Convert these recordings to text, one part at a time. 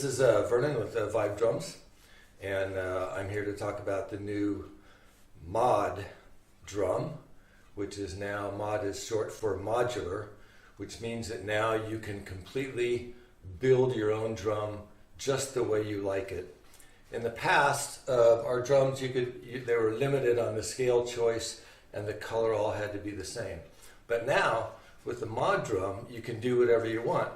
This is Vernon with Vibedrums, and I'm here to talk about the new Mod drum, which is now, Mod is short for modular, which means that now you can completely build your own drum just the way you like it. In the past, our drums, they were limited on the scale choice and the color all had to be the same. But now, with the Mod drum, you can do whatever you want.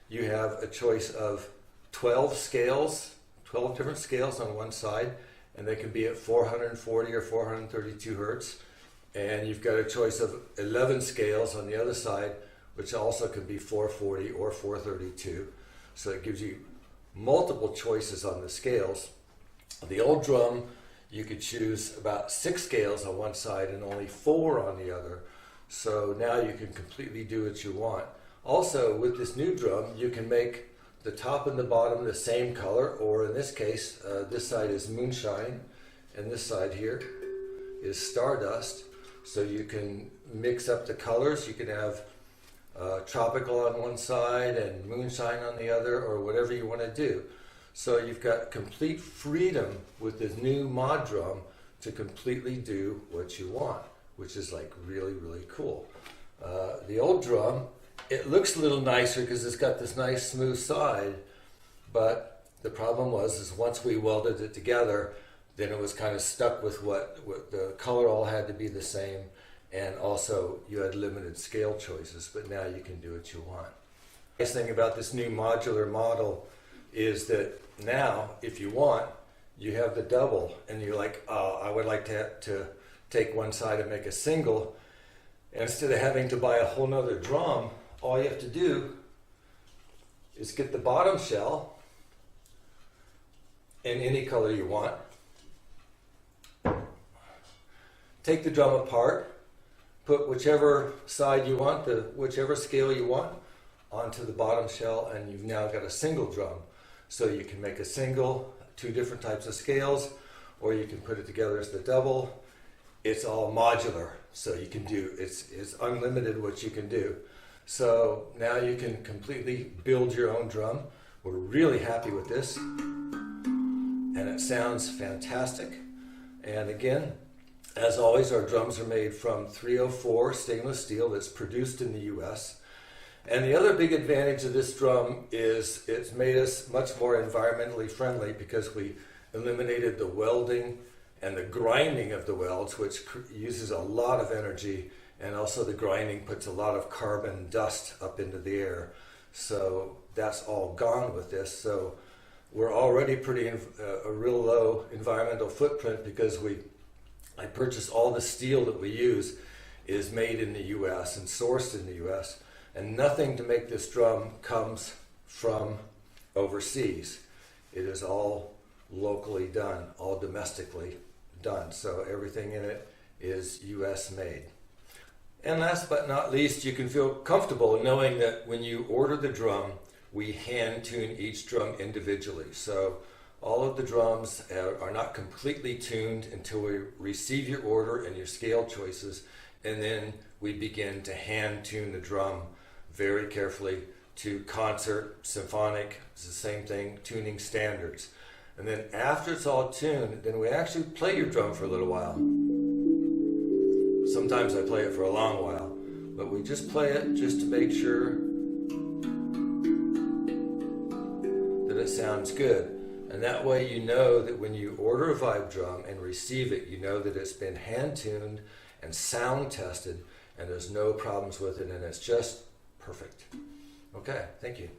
You have a choice of 12 scales, 12 different scales on one side, and they can be at 440 or 432 hertz. And you've got a choice of 11 scales on the other side, which also can be 440 or 432. So it gives you multiple choices on the scales. The old drum, you could choose about 6 scales on one side and only 4 on the other. So now you can completely do what you want. Also, with this new drum, you can make the top and the bottom the same color, or in this case, this side is moonshine, and this side here is stardust. So you can mix up the colors. You can have tropical on one side and moonshine on the other, or whatever you want to do. So you've got complete freedom with this new Mod drum to completely do what you want, which is like really, really cool. The old drum, it looks a little nicer because it's got this nice smooth side, but the problem was once we welded it together, then it was kind of stuck with what the color all had to be the same, and also you had limited scale choices, but now you can do what you want. The nice thing about this new modular model is that now, if you want, you have the double, and you're like, oh, I would like to take one side and make a single. And instead of having to buy a whole nother drum, all you have to do is get the bottom shell in any color you want. Take the drum apart, put whichever side you want, whichever scale you want, onto the bottom shell, and you've now got a single drum. So you can make a single, 2 different types of scales, or you can put it together as the double. It's all modular, so you can do, it's unlimited what you can do. So now you can completely build your own drum. We're really happy with this, and it sounds fantastic. And again, as always, our drums are made from 304 stainless steel that's produced in the US. And the other big advantage of this drum is it's made us much more environmentally friendly because we eliminated the welding and the grinding of the welds, which uses a lot of energy, and also the grinding puts a lot of carbon dust up into the air. So that's all gone with this. So we're already a real low environmental footprint because I purchased all the steel that we use is made in the US and sourced in the US. And nothing to make this drum comes from overseas. It is all locally done, all domestically done. So everything in it is US made. And last but not least, you can feel comfortable knowing that when you order the drum, we hand tune each drum individually. So all of the drums are not completely tuned until we receive your order and your scale choices, and then we begin to hand tune the drum very carefully to concert, symphonic, it's the same thing, tuning standards. And then after it's all tuned, then we actually play your drum for a little while. Sometimes I play it for a long while, but we just play it just to make sure that it sounds good. And that way you know that when you order a vibe drum and receive it, you know that it's been hand tuned and sound tested, and there's no problems with it, and it's just perfect. Okay, thank you.